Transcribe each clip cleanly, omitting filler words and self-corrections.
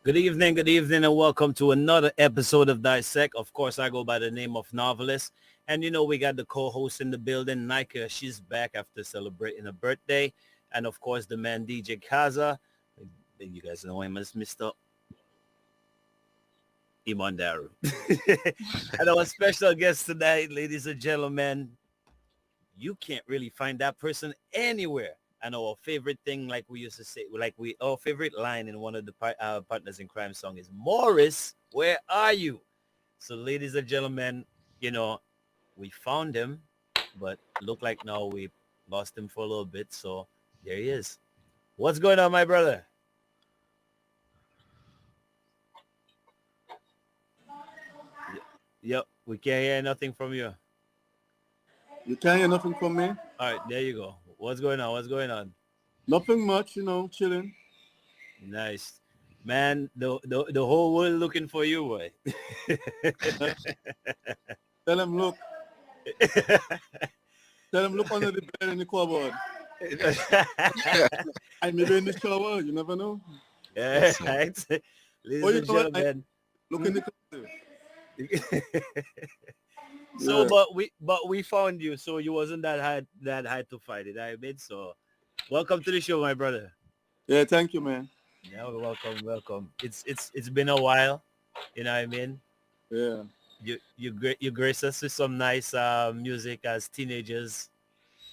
good evening, and welcome to another episode of Dissect. Of course, I go by the name of Novelist. And we got the co-host in the building, Nika. She's back after celebrating a birthday. And of course, the man DJ Kaza. You guys know him as Mr. Imandaru. And our special guest tonight, ladies and gentlemen, you can't really find that person anywhere. And our favorite thing, like we used to say, our favorite line in one of the Partners in Crime song is, Morris, where are you? So ladies and gentlemen, we found him, but look like now we lost him for a little bit. So there he is. What's going on, my brother? Yep, we can't hear nothing from you. You can't hear nothing from me? All right, there you go. What's going on? What's going on? Nothing much, chilling. Nice. Man, the whole world looking for you, boy. Tell him, look. Tell him, look under the bed in the cupboard. I maybe in the shower, you never know. Yeah, right. Ladies and gentlemen. Look in the closet. So, but we found you, so you wasn't that hard to find it. I mean, so welcome to the show, my brother. Yeah, thank you, man. Yeah, welcome. It's been a while, you know what I mean? Yeah. You grace us with some nice music as teenagers.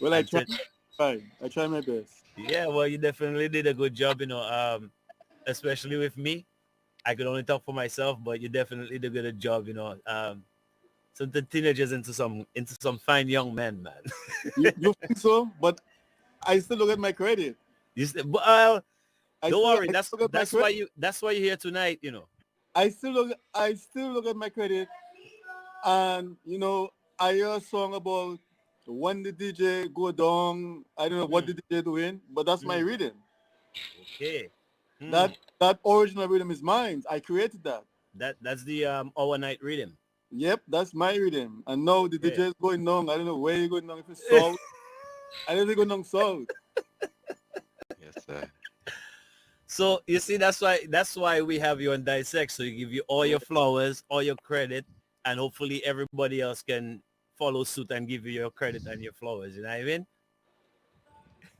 Well, I try my best. Yeah, well, you definitely did a good job, especially with me. I could only talk for myself, but you definitely did a good job, some teenagers into some fine young men, man. you think so? But I still look at my credit. Don't worry. That's why you're here tonight. I still look at my credit, and I hear a song about when the DJ go down. I don't know what the DJ doing, but that's my rhythm. Okay. That original rhythm is mine. I created that. That's the our night rhythm. Yep, that's my rhythm. And now the DJ is going down. I don't know where you're going down. If it's south, I don't think going down south. Yes, sir. So you see, that's why we have you on Dissect. So you give you all your flowers, all your credit, and hopefully everybody else can follow suit and give you your credit and your flowers. You know what I mean?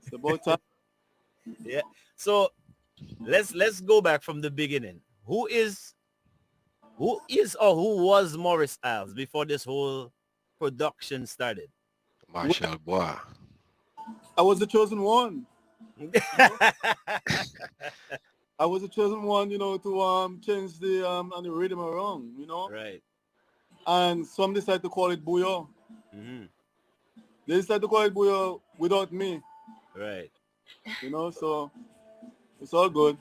It's about time. Yeah. So let's go back from the beginning. Who was Morris Isles before this whole production started? Marshall Bois. I was the chosen one. I was the chosen one, to change the and the rhythm around, Right. And some decided to call it Bouillon. Mm-hmm. They decided to call it Bouillon without me. Right. So it's all good.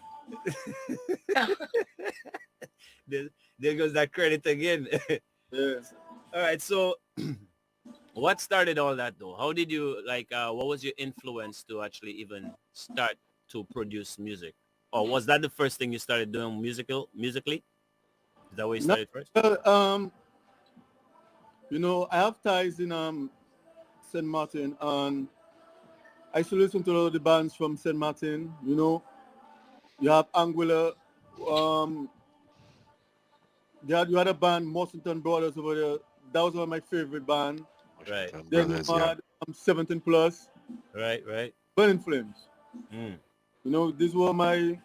There goes that credit again. Yeah. All right. So what started all that though? How did you what was your influence to actually even start to produce music? Or was that the first thing you started doing musically? Is that where you started first? I have ties in St. Martin, and I used to listen to a lot of the bands from St. Martin. You have Anguilla. You had a band, Mosington Brothers over there. That was one of my favorite bands. Right. Then you had 17 Plus. Right. Burning Flames. These were my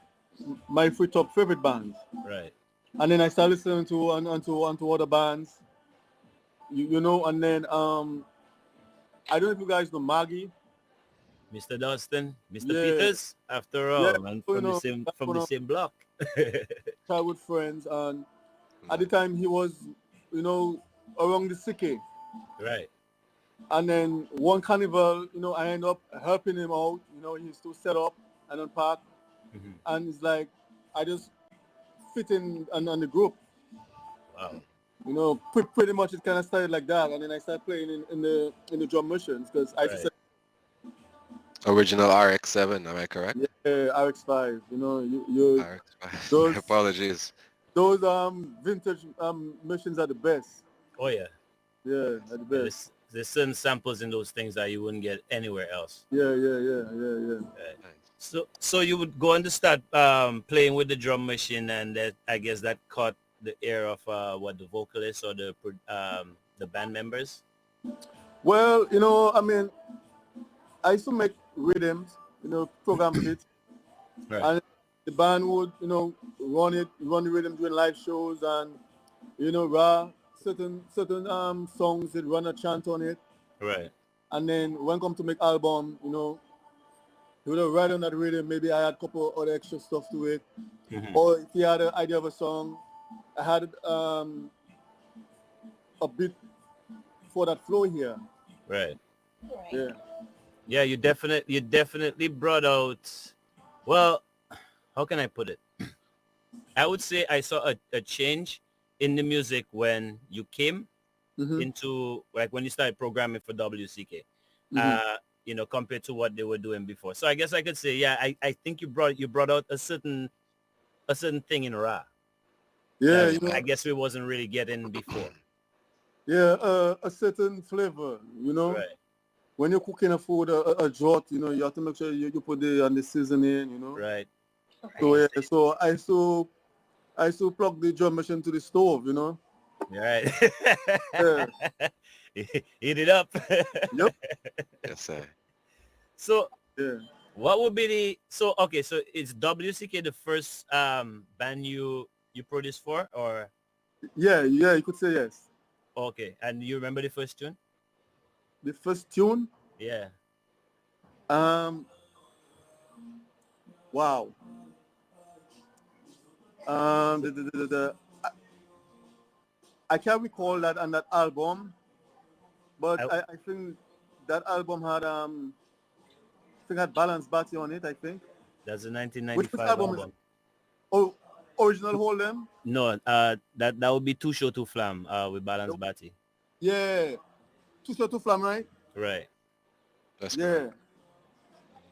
three top favorite bands. Right. And then I started listening to other bands. And then I don't know if you guys know Maggie. Mr. Dustin, Mr. Peters, after all, and from the same block. Childhood friends, and at the time he was, around the CK. Right. And then one carnival, I ended up helping him out. He used to set up and unpack. Mm-hmm. And it's like I just fit in on the group. Wow. Pretty much it kind of started like that, and then I started playing in the drum missions because I used to Original RX-7, am I correct? Yeah, RX-5. RX-5. Those, Apologies. Those vintage missions are the best. Oh yeah. Yeah, are the best. There's certain samples in those things that you wouldn't get anywhere else. Yeah. Right. So you would go and start playing with the drum machine, and that I guess that caught the ear of what the vocalists or the band members. Well, I mean, I used to make rhythms, program beats, Right. and the band would, run the rhythm during live shows, and raw certain songs they'd run a chant on it, Right. and then when come to make album, he would have write on that rhythm. Maybe I had a couple other extra stuff to it, Hmm. or if he had an idea of a song, I had a bit for that flow here. Right. Right. Yeah. Yeah, you definitely brought out. Well, how can I put it? I would say I saw a change in the music when you came Mm-hmm. into, like, when you started programming for WCK, Mm-hmm. compared to what they were doing before. So I guess I could say, yeah, I think you brought out a certain thing in Ra Yeah, that I guess we wasn't really getting before. yeah, a certain flavor. Right. When you're cooking a food, a draught, you have to make sure you put the seasoning, Right. So Right. yeah, so I used to plug the drum machine to the stove, Right. Yeah. Eat it up. Yep. Yes, sir. So Yeah. what would be okay, so is WCK the first band you produced for, or Yeah, yeah, you could say yes. okay, and you remember the first tune? The first tune, Yeah. um, wow. I can't recall that on that album, but I, I think that album had Balance Batty on it, I think. that's the Which 1995 album is album. oh original Hold Them? No, that would be Too Show to Flam with Balance Batty. Yeah. Two Shot to Flam, right? Right. That's Yeah. correct.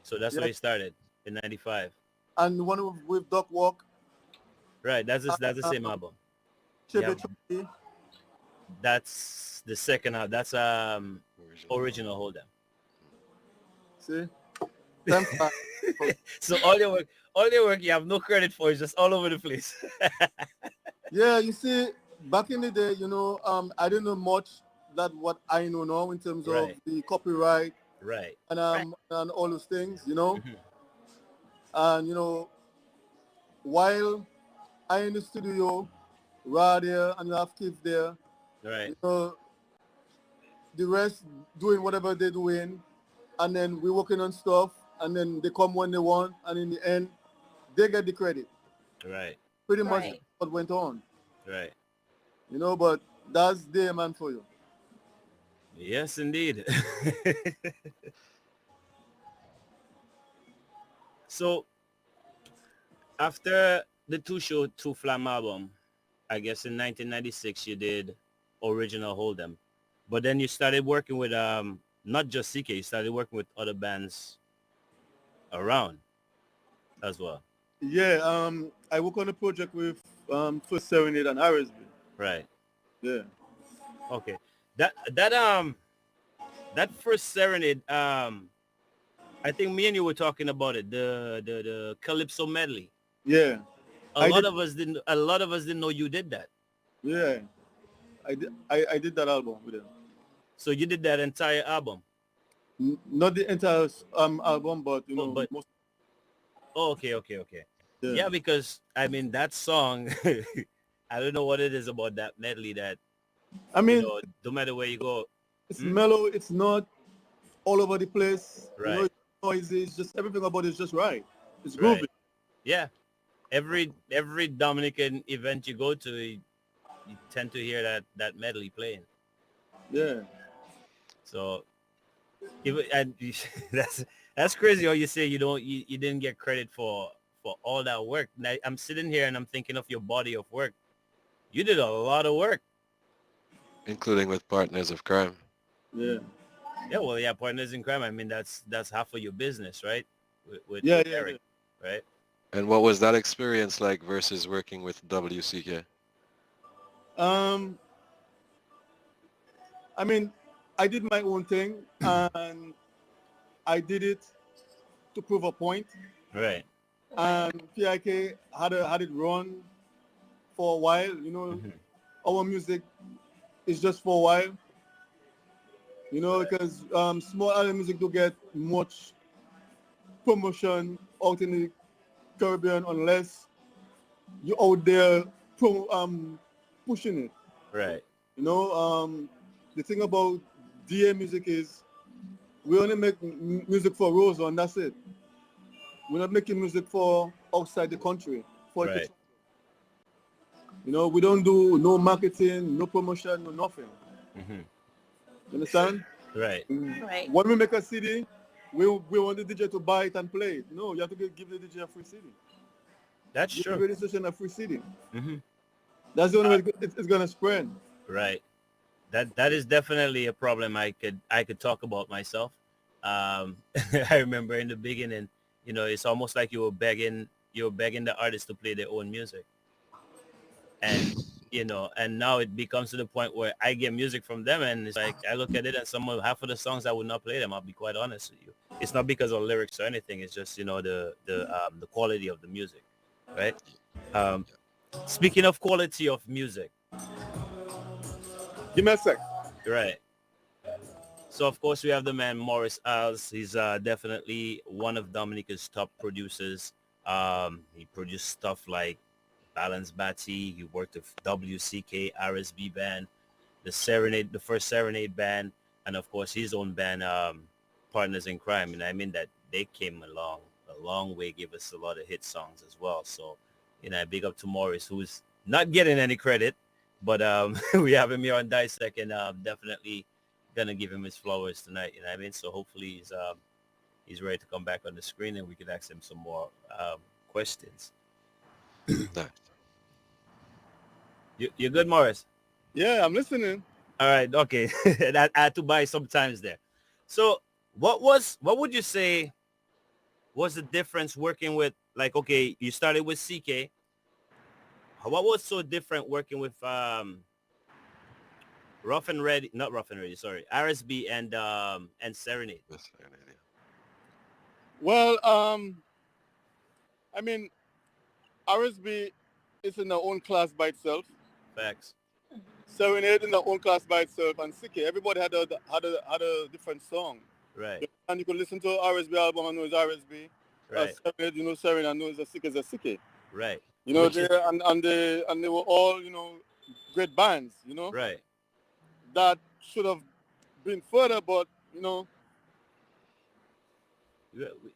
So that's Yeah. where it started in 95. And one with Duck Walk, Right. That's the same uh, album. Chevy Yeah. Chevy. That's the second album. That's Original. original Hold 'em. See? Time flies. So all your work you have no credit for, is just all over the place. Yeah, you see, back in the day, I didn't know much that what I know now in terms of Right. the copyright Right. and all those things, Mhm. and while I in the studio, Ra there, and you have kids there, Right. you know, the rest doing whatever they're doing, and then we're working on stuff, and then they come when they want, and in the end, they get the credit. Right. Pretty much Right. what went on, Right. but that's their man for you. Yes, indeed. So after the Two Show Two Flam album, I guess in 1996 you did original Hold 'em, but then you started working with not just CK, you started working with other bands around as well. Yeah, I work on a project with First Serenade and Arisby. Right. Yeah. Okay. That first Serenade, I think me and you were talking about it, the Calypso medley. Yeah. A I lot did. of us didn't know you did that. Yeah. I did that album with them. So you did that entire album. Not the entire album, but Oh, but most. oh, okay. Yeah. Yeah, because I mean that song, I don't know what it is about that medley that I mean, no matter where you go. it's Hmm? mellow. It's not all over the place. Right. It's noisy. It's just everything about it is just right. It's Right. groovy. Yeah. Every Dominican event you go to, you tend to hear that medley playing. Yeah. So and that's crazy how you say you didn't get credit for all that work. Now, I'm sitting here and I'm thinking of your body of work. You did a lot of work. Including with Partners of Crime. Yeah. Yeah, well, yeah, Partners in Crime. I mean, that's half of your business, right? Yeah. With Yeah. Eric, right? And what was that experience like versus working with WCK? Yeah. I mean, I did my own thing, and I did it to prove a point. Right. and PIK had it run for a while. You know, Hmm. our music is just for a while. You know, Right. because small island music don't get much promotion out in the Caribbean unless you're out there pushing it. Right. You know, the thing about DA music is we only make music for Rosa and that's it. We're not making music for outside the country for it to Right. travel. You know, we don't do no marketing, no promotion, no nothing. Hmm. You understand? Right. Right. When we make a CD, we want the DJ to buy it and play it. No, you have to give the DJ a free CD. That's Give the true. radio station a free CD. Hmm. That's the only way it's gonna spread. Right. That is definitely a problem I could talk about myself. I remember in the beginning, it's almost like you were begging the artist to play their own music, and and now it becomes to the point where I get music from them, and it's like I look at it and half of the songs I would not play them. I'll be quite honest with you. It's not because of lyrics or anything. It's just the quality of the music, right? Um, Speaking of quality of music, Give me a sec. right? So of course we have the man Morris Isles. He's definitely one of Dominica's top producers. He produced stuff like Balance Batty. He worked with WCK, RSB band, the first Serenade band, and of course his own band, Partners in Crime. And I mean that they came a long way, gave us a lot of hit songs as well. So, big up to Morris, who's not getting any credit, but we have him here on Dissect, and definitely gonna give him his flowers tonight. You know what I mean? So hopefully he's ready to come back on the screen, and we can ask him some more questions. Nice. You're good, Morris? Yeah, I'm listening. All right, okay. I had to buy sometimes there. So what would you say was the difference working with, like, okay, you started with CK. What was so different working with Rough and Ready, not Rough and Ready, sorry, RSB and Serenade? That's an idea. Well, I mean, RSB is in their own class by itself. Facts. Serenade in their own class by itself, and Sike. Everybody had a different song. Right. And you could listen to RSB album and know it's RSB. Right. Serenade, Serenade and know it's a Sike. Right. You know, Which they is and they were all great bands. right. That should have been further, but We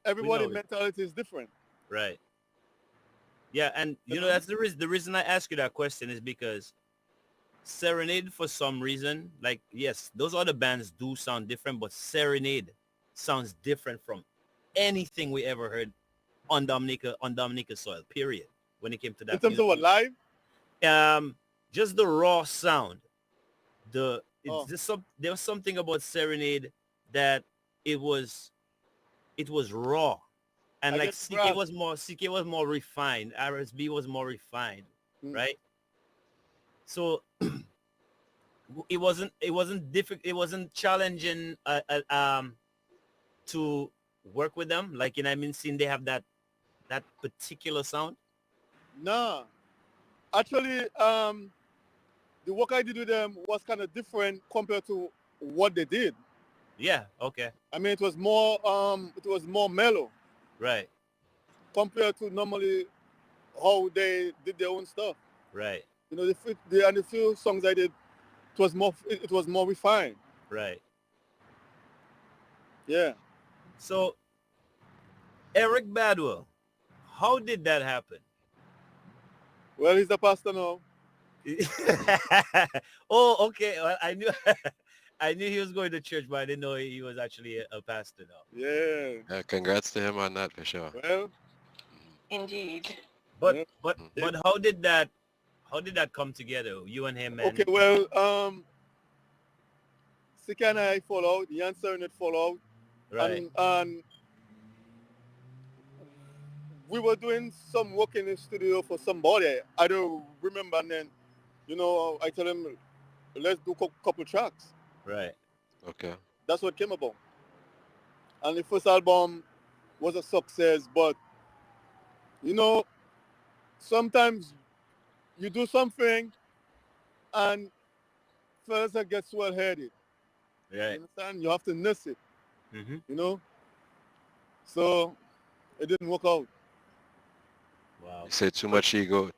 everybody's know. mentality is different. Right. Yeah, and that's the reason I ask you that question is because Serenade, for some reason, like, yes, those other bands do sound different, but Serenade sounds different from anything we ever heard on Dominica soil. Period. When it came to In that terms of what music, live, just the raw sound. oh, There was something about Serenade that it was raw, and I like get grasp. CK was more refined. RSB was more refined, Mm. right? So it wasn't difficult. It wasn't challenging to work with them. Like, I mean, seeing they have that particular sound. Nah, actually, the work I did with them was kind of different compared to what they did. Yeah. Okay. I mean, it was more mellow Right. compared to normally how they did their own stuff. Right. The few songs I did, it was more refined. Right. Yeah. So Eric Badwell, how did that happen? Well, he's a pastor now. Oh, okay. Well, I knew I knew he was going to church, but I didn't know he was actually a pastor now. Yeah. Yeah, congrats to him on that for sure. Well, Indeed. But yeah. but Mhm. but how did that come together? You and him, Okay. and Well, Sika and I fall out. Jan Serenade fall out, right, and we were doing some work in the studio for somebody. I don't remember. And then, I tell him, let's do couple tracks. right, Okay. That's what came about. And the first album was a success, but You know, sometimes you do something and first it gets well headed. You Right. understand? You have to nurse it, Mm-hmm. you know? So it didn't work out. You Wow. say too much ego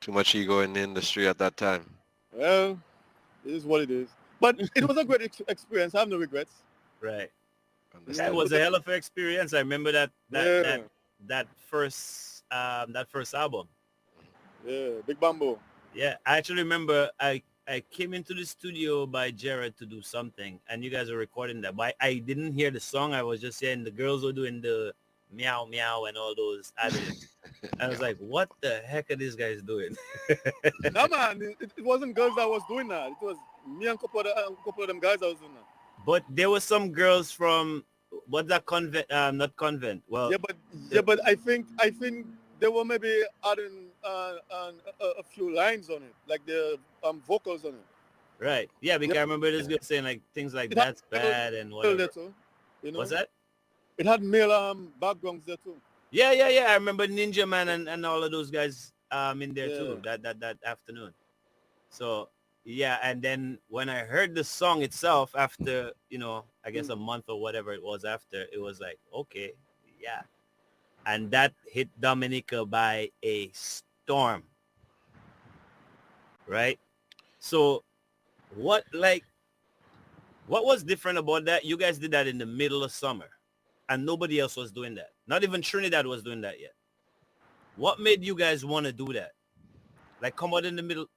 in the industry at that time. Well, it is what it is. But it was a great experience. I have no regrets. Right. You That know, Understand? was but a hell of an experience. I remember yeah, that first album. yeah, Big Bamboo. Yeah, I actually remember I came into the studio by Jared to do something, and you guys were recording that. But I didn't hear the song. I was just hearing the girls were doing the meow meow and all those ad libs. I was Yeah. like, what the heck are these guys doing? No, man, it wasn't girls that was doing that. It was me and a couple of them guys that was doing that. But there were some girls from what's that convent? Not convent. Well, Yeah, but the, I think there were maybe adding a few lines on it, like the vocals on it. right. Yeah, Yeah, because I remember this Yeah. girl saying like things like it had that's male, bad and male there whatever. too. You What's know, that? it had male backgrounds there too. Yeah, yeah, yeah. I remember Ninja Man and all of those guys in there Yeah. too that afternoon. So yeah, and then when I heard the song itself after, I guess Mm. a month or whatever it was after, it was like, okay, yeah. And that hit Dominica by a storm, right? So what like what was different about that? You guys did that in the middle of summer and nobody else was doing that. Not even Trinidad was doing that yet. What made you guys want to do that? Like come out in the middle.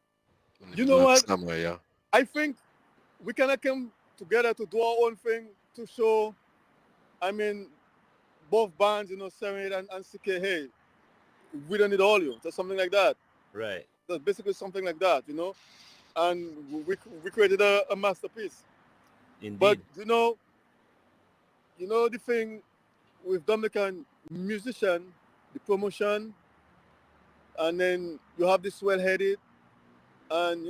In the You know middle of what? summer, yeah. I think we cannot come together to do our own thing to show. I mean, both bands, Serenade and CK. Hey, we don't need audio, or something like that. Right. So basically something like that. And we created a masterpiece. But Indeed. the thing with Dominican musician, the promotion, and then you have this well-headed, and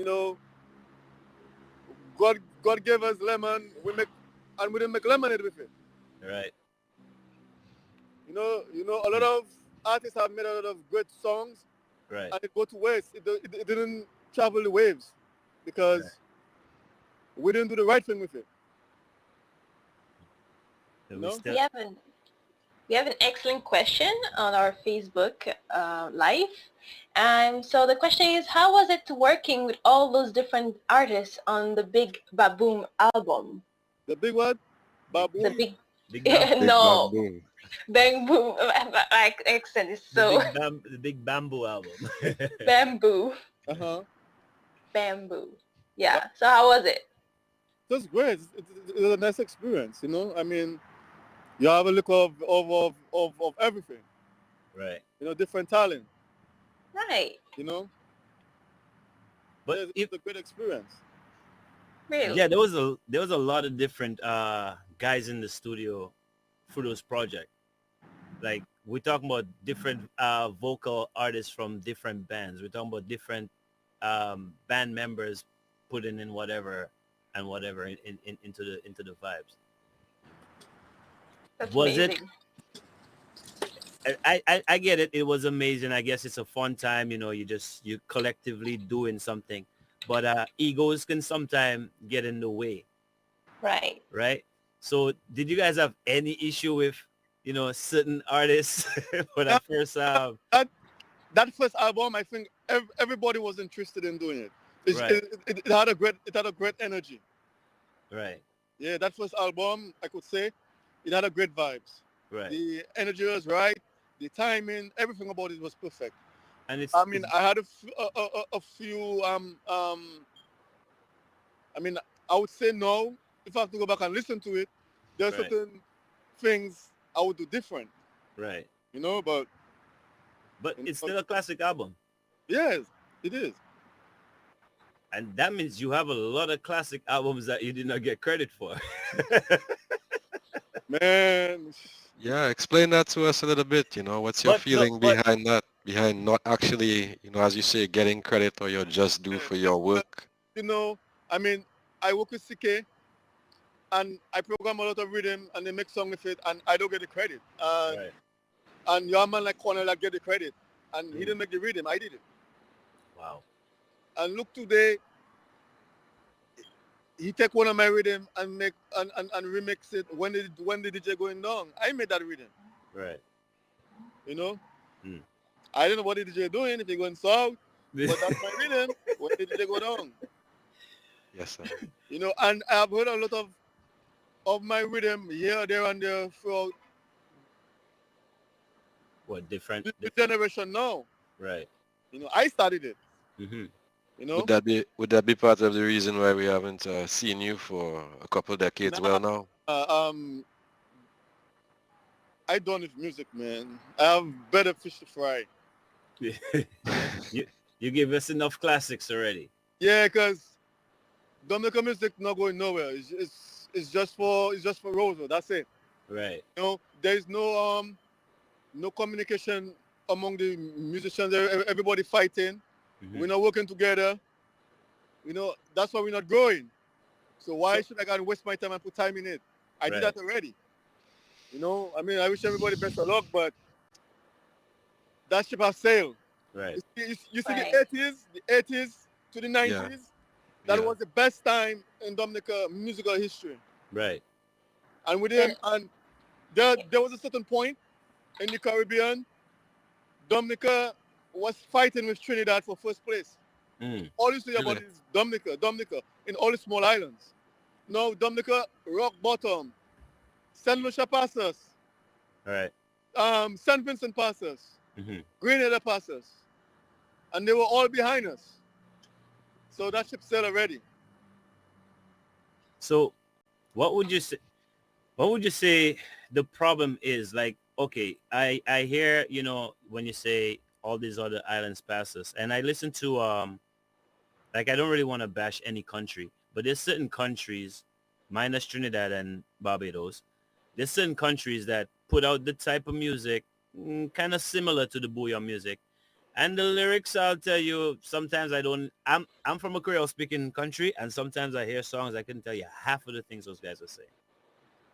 God gave us lemon. We didn't make lemonade with it. Right. A lot of artists have made a lot of great songs, Right. and it go to waste. It didn't travel the waves Right. because we didn't do the right thing with it. So You we know? We still have an we have an excellent question on our Facebook live. So the question is, how was it working with all those different artists on the Big Baboom album? The big what? big The Baboon? big, big bam Big no, bamboo. Bang Boom, my accent is so the big bamboo album. bamboo, Uh-huh. bamboo. But Yeah. So how was it? that's great. It's a nice experience. I mean, you have a look of everything. Right. Different talent. Right. You know, But it's if a great experience. yeah, Really. there was a lot of different guys in the studio for those projects. Like we're talking about different vocal artists from different bands. We're talking about different band members putting in whatever and whatever into the vibes. That's Was it amazing. I get it. It was amazing. I guess it's a fun time. You collectively doing something, but egos can sometimes get in the way, Right. right? So, did you guys have any issue with certain artists for Yeah, that first? that that first album, I think everybody was interested in doing it. Right, It had a great energy. right, Yeah, that first album, I could say, it had a great vibes. right, The energy was right, the timing, everything about it was perfect. and I it's mean, I had a few. I mean, I would say no. If I have to go back and listen to it, there are right, certain things I would do different. right, But but you it's know, still a classic album, yes, it is. and that means you have a lot of classic albums that you did not get credit for. Man, Yeah, explain that to us a little bit, what's your but no, feeling but behind that? Behind not actually, as you say, getting credit or you're just due for yeah, your because, work. you know, I mean, I work with CK and I program a lot of rhythm and they make song with it and I don't get the credit. And right, and your man like Cornell like get the credit. and he didn't make the rhythm. I did it. Wow. And look today, he take one of my rhythm and make and remix it when the DJ going down. I made that rhythm. Right. You know, Mm. I don't know what the DJ doing if he going south, but that's my rhythm when the DJ go down. Yes, sir. You know, and I've heard a lot of my rhythm here, there, and there throughout What different? the different generation now. right. You know, I started it. Mm-hmm. You Would know, that be part of the reason why we haven't seen you for a couple decades nah, well now? um, I done with music, man. I have better fish to fry. you you give us enough classics already. Yeah, cause Dominican music not going nowhere. It's just for Rosa. That's it. Right. You know, there's no communication among the musicians. Everybody fighting. Mm-hmm. We're not working together. You know, that's why we're not growing. So why So should I gotta waste my time and put time in it? I did right. that already. You know, I mean, I wish everybody best of luck, but that ship has sailed. Right. You see Right. the 80s to the Yeah, 90s, that yeah, was the best time in Dominica musical history. Right. And And there was a certain point in the Caribbean, Dominica was fighting with Trinidad for first place. Mm. All you see about really. is Dominica, in all the small islands. Now Dominica, rock bottom, St. Lucia passes, Right. St. Vincent passes, Mm-hmm. Grenada passes, and they were all behind us. So that ship sailed already. So what would you say? What would you say the problem is? Like, okay, I hear, when you say all these other islands pass us, and I listen to like, I don't really want to bash any country, but there's certain countries, minus Trinidad and Barbados, there's certain countries that put out the type of music kind of similar to the bouillon music. And the lyrics, I'll tell you, sometimes I'm from a Creole speaking country, and sometimes I hear songs I couldn't tell you half of the things those guys are saying.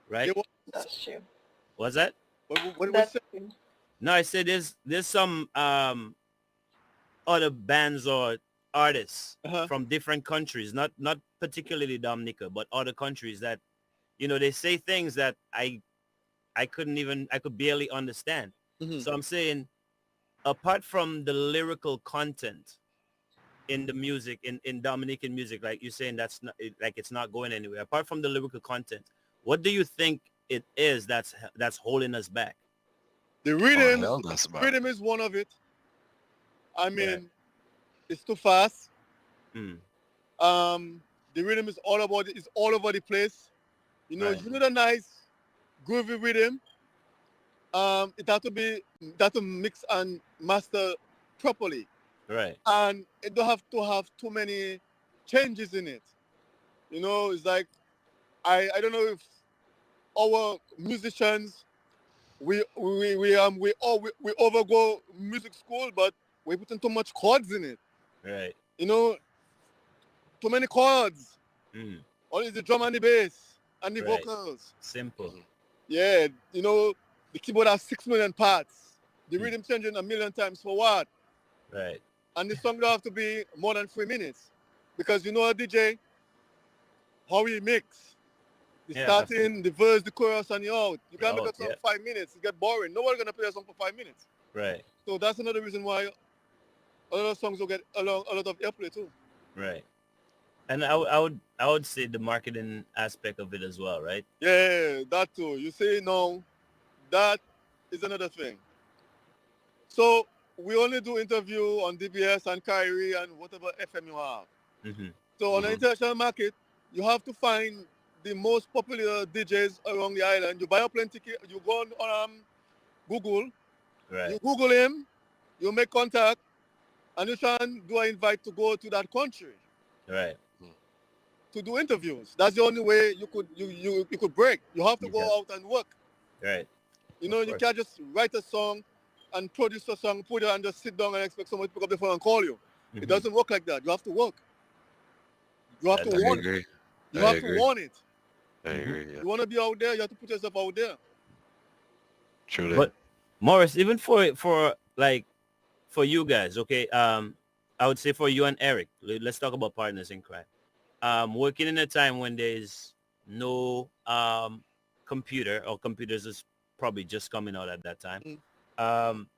They Right? were, that's true. What's that? what That's say? true. No, I said there's some other bands or artists Uh-huh. from different countries, not particularly Dominica, but other countries that, they say things that I could barely understand. Hmm. So I'm saying, apart from the lyrical content in the music, in Dominican music, like you're saying, that's not like it's not going anywhere. Apart from the lyrical content, what do you think it is that's holding us back? The Oh rhythm, hell, that's bad. rhythm is one of it. I Right. mean, it's too fast. Mm. The rhythm is all over the place. Right. You need a nice groovy rhythm. It has to mix and master properly, Right. and it don't have to have too many changes in it. It's like I don't know if our musicians we overgo music school, but we put in too much chords in it. Right. You know, too many chords. Mm. Only the drum and the bass and the Right. vocals. Simple. Yeah, the keyboard has 6 million parts. The Mm. rhythm changing a million times for what? Right. And the song don't have to be more than 3 minutes. Because a DJ, how he mix. The Yeah. starting, the verse, the chorus, and the out. You can't make Oh, a song yeah. 5 minutes. It get boring. Nobody's gonna play a song for 5 minutes. Right. So that's another reason why a lot of songs will get a lot of airplay too. Right. And I would say the marketing aspect of it as well, right? Yeah, that too. You say no, that is another thing. So we only do interview on DBS and Kyrie and whatever FM you have. Mm-hmm. So on the Hmm. international market, you have to find the most popular DJs around the island. You buy a plane ticket, you go on Google, Right. you Google him, you make contact, and you try and do an invite to go to that country Right. to do interviews. That's the only way you could break. You have to Yeah. go out and work. Right. You Of you course. can't just write a song and produce a song, put it and just sit down and expect someone to pick up the phone and call you. It Mhm. doesn't work like that. You have to work. You have to That's I want true. it. agree. You I have to agree. want it. I Mhm. agree. Yeah. You want to be out there, you have to put yourself out there. Truly. But Morris, even for like for you guys, okay, I would say for you and Eric, let's talk about partners in crime. Working in a time when there's no computer, or computers is probably just coming out at that time. Mm. Um,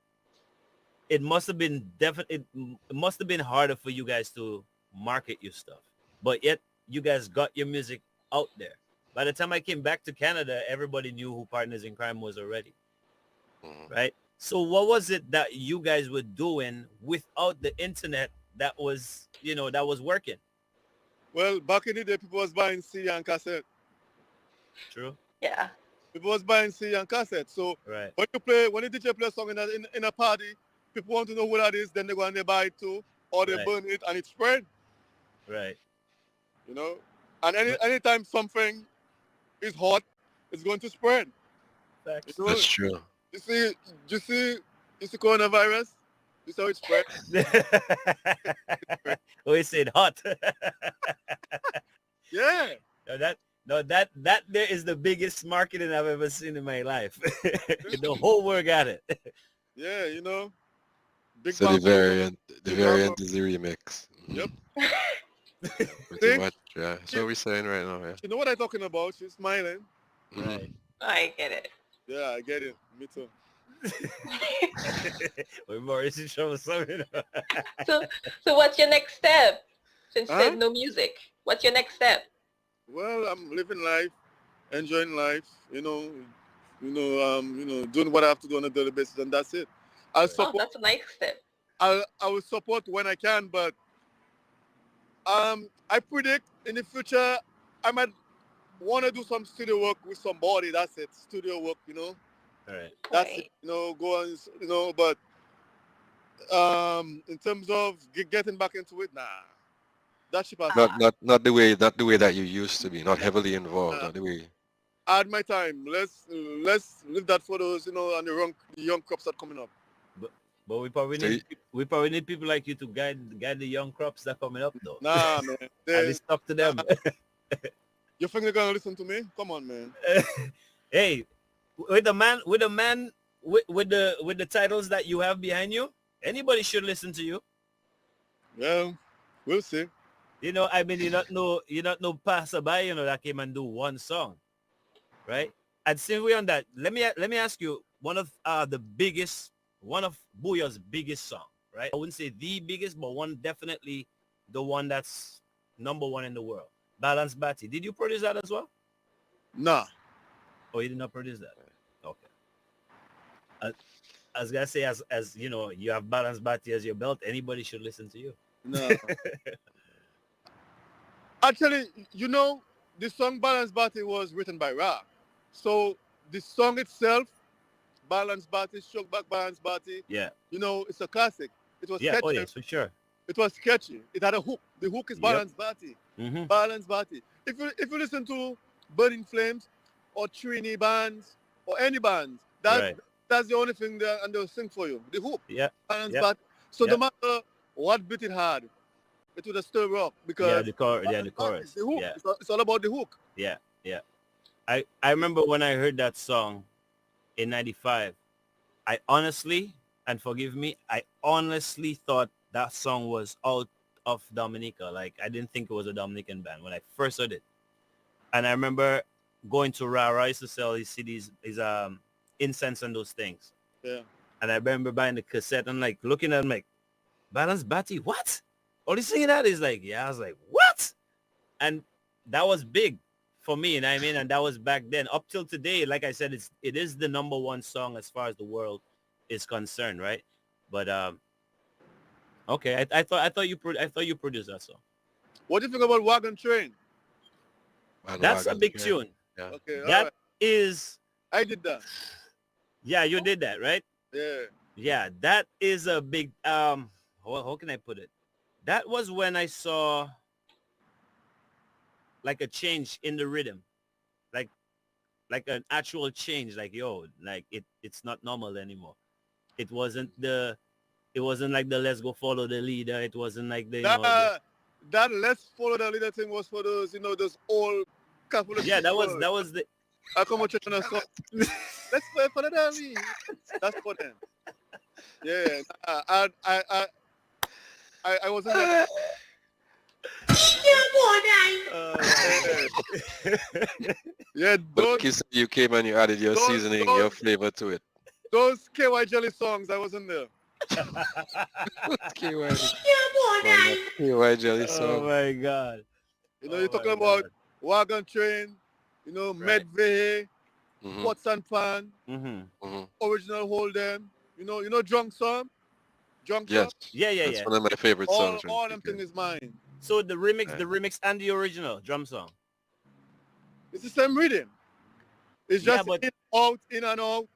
it must have been it must have been harder for you guys to market your stuff, but yet you guys got your music out there. By the time I came back to Canada, everybody knew who Partners in Crime was already, Mhm. right? So what was it that you guys were doing without the internet that was, that was working? Well, back in the day, people was buying CD and cassette. True. Yeah. People was buying CD and cassette. So Right. when the DJ play a song in a party, people want to know who that is. Then they go and they buy it too, or they Right. burn it and it spread. Right. You know, and But anytime something is hot, it's going to spread. facts. You know, That's true. you see, you see, you see coronavirus. You see how it spread. We said hot. Yeah. No, that there is the biggest marketing I've ever seen in my life. The whole world got it. Yeah, you know, Big So Bang. the Big variant Bang. is the remix. Yep. Pretty See? much, yeah. That's what we're saying right now, yeah. You know what I'm talking about? She's smiling. Mhm. Right. I get it. Yeah, I get it. Me too. We're more in trouble. So, so what's your next step? Since Huh? there's no music, what's your next step? Well, I'm living life, enjoying life. Doing what I have to do on a daily basis, and that's it. I'll Right. Oh, support. that's a nice step. I will support when I can, but I predict in the future I might want to do some studio work with somebody. That's it, studio work. All right. That's it. Right. Go on. But in terms of getting back into it, nah, that ship has Not Ah, not not the way that you used to be, not heavily involved, nah. not the way. I had my time. Let's leave that for those, and the young crops that coming up. But So we probably need people like you to guide the young crops that are coming up though. Nah, man. At least talk to them. You think they're gonna listen to me? Come on, man. Hey, with the man with the titles that you have behind you, anybody should listen to you. Well, we'll see. I mean, you're not no passerby, that came and do one song, right? And since we're on that, let me ask you one of one of Booyah's biggest song, right? I wouldn't say the biggest, but definitely the one that's number one in the world. Balance Batty. Did you produce that as well? Nah. Or you did not produce that? Okay. I was gonna say, as you have Balance Batty as your belt, anybody should listen to you. No. Actually, the song Balance Batty was written by Ra. So the song itself, Balance Batty, Shook Back Balance Batty, Yeah. it's a classic. It was Yeah. catchy. Oh yes, for sure. It was catchy. It had a hook. The hook is Yep. Balance Batty. Mm-hmm. Balance Batty. If you listen to Burning Flames or Trini bands or any bands, Right. that's the only thing and they'll sing for you. The hook, Yeah. Balance Yep. Batty. So no Yep. matter what beat it had, it would still rock Yeah. because The chorus. Yeah. Balance The Batty chorus. is the hook. Yeah. It's all about the hook. Yeah. Yeah. I remember when I heard that song in '95. I honestly, and forgive me, I honestly thought that song was out of Dominica. Like I didn't think it was a Dominican band when I first heard it. And I remember going to Rara. I used to sell his CDs, his incense and those things. Yeah. And I remember buying the cassette and like looking at him like, Balance Batty, what? All he's singing that is like, yeah. I was like, what? And that was big for me, and I mean, and that was back then. Up till today, like I said, it is the number one song as far as the world is concerned, right? But okay, I thought you produced that song. What do you think about Wagon Train? That's a Bandwagon, big yeah. tune. Yeah. Okay, all That right. is, I did that. yeah, you did that, right? Yeah. Yeah, that is a big how can I put it? That was when I saw like a change in the rhythm. Like an actual change, like like it's not normal anymore. It wasn't like the let's go follow the leader. It wasn't like the That Let's Follow the Leader thing was for those old Catholic yeah, that people. was the I come on church and I saw, let's follow the leader. That's for them. Yeah, I wasn't there. Oh, Yeah, But like you said, you came and you added your those, seasoning, your those, flavor to it. those KY Jelly songs, I wasn't there. KY. Why not KY jelly oh song? my God. You know, you're Oh talking my about God. Wagon Train, Right. Medvehe, Mm-hmm. Pots and Pan, Mm-hmm. Mm-hmm. Original Hold'em, Drunk Song, Drunk Song. Yes. Yeah, yeah, That's yeah. one of my favorite songs from All them TDN. things is mine. So Right. the remix and the original drum song. It's the same rhythm. It's Yeah, just but in and out,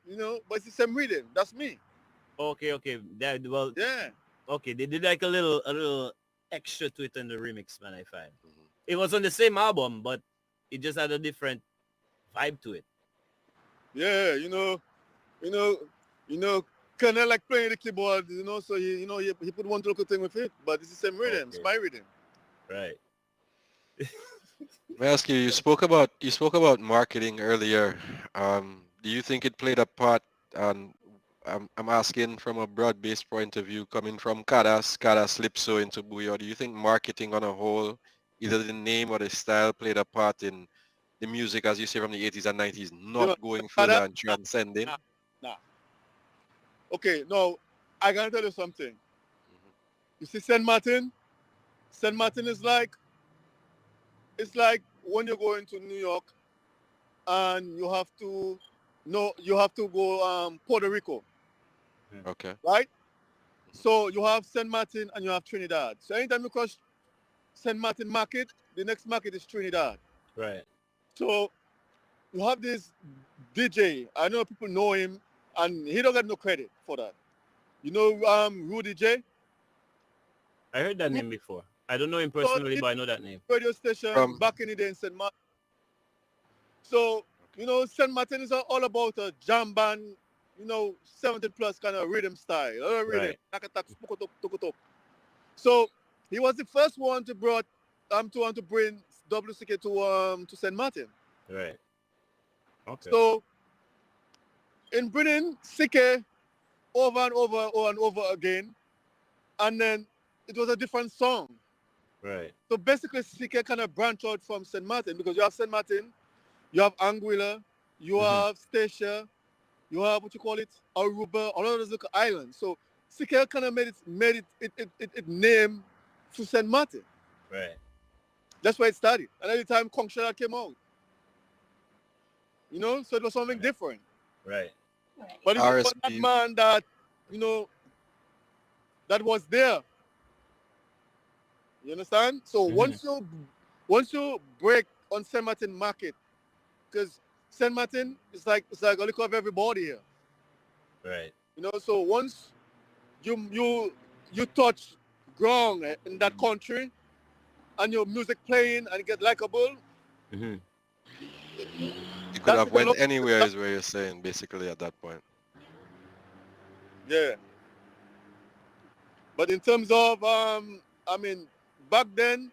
but it's the same rhythm. That's me. okay, okay. That well, Yeah. okay. They did like a little extra to it in the remix, man. I find Mhm. it was on the same album, but it just had a different vibe to it. Yeah, you know, kind of like playing the keyboard, so he put one little thing with it, but it's the same rhythm. It's Okay, my rhythm. right. May I ask you, you spoke about marketing earlier. Do you think it played a part on I'm asking from a broad-based point of view, coming from Kada Slipso into Bouyon. Do you think marketing on a whole, either the name or the style, played a part in the music, as you say, from the 80s and 90s, You not know, going Nah, further and transcending? nah. Okay, no, I gotta tell you something. Mhm. You see, Saint Martin. Saint Martin is like it's like when you're going to New York and you have to no, you have to go Puerto Rico, Okay. right? Mhm. So you have Saint Martin and you have Trinidad. So anytime you cross Saint Martin market, the next market is Trinidad. Right. So you have this DJ. I know people know him, and he don't get no credit for that. You know, Rudy J. I heard that name before. I don't know him So personally, he but I know that name. radio station From back in the day in Saint Martin. So Saint Martin is all about a jam band, 70 plus kind of rhythm style, rhythm. Right. So he was the first one to brought to want to bring WCK to Saint Martin. Right. Okay. So in bringing CK over and over again, and then it was a different song. Right. So basically, CK kind of branch out from St. Martin because you have St. Martin, you have Anguilla, you Mm-hmm. have Statia, you have what you call it, Aruba, all of those little islands. So CK kind of made it name to St. Martin. Right. That's where it started. And every time Kongshara came out, so it was something Right. different. Right. Right. But it was that RSP. man that, that was there. You understand? So Mm-hmm. once you break on Saint Martin market, because Saint Martin is like a little of everybody here. Right. So once you touch ground in that country and your music playing and get likable, Mm-hmm. You could that have is a went lot. anywhere, is what you're saying, basically, at that point. Yeah. But in terms of back then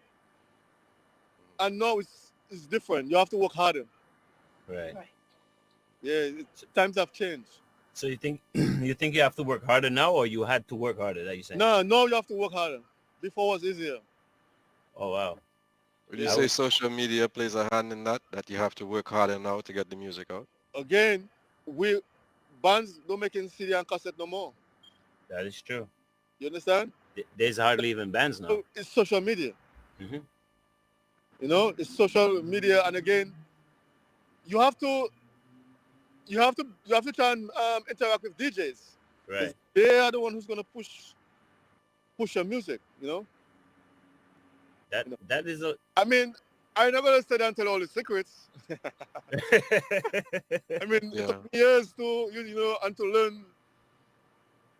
and now it's different. You have to work harder. Right. Right. Yeah, times have changed. So you think you think you have to work harder now, or you had to work harder? That you saying? No, you have to work harder. Before it was easier. Oh wow. Would you Yeah. I say would. social media plays a hand in that you have to work harder now to get the music out? Again, we bands don't make in CD and cassette no more. That is true. You understand? There's hardly even bands now. So it's social media. Mm-hmm. It's social media, and again, you have to try and interact with DJs because Right. they are the one who's gonna push your music. That You know. that is a. I mean, I never gonna sit down and tell all the secrets. I mean, it Yeah. took me years to and to learn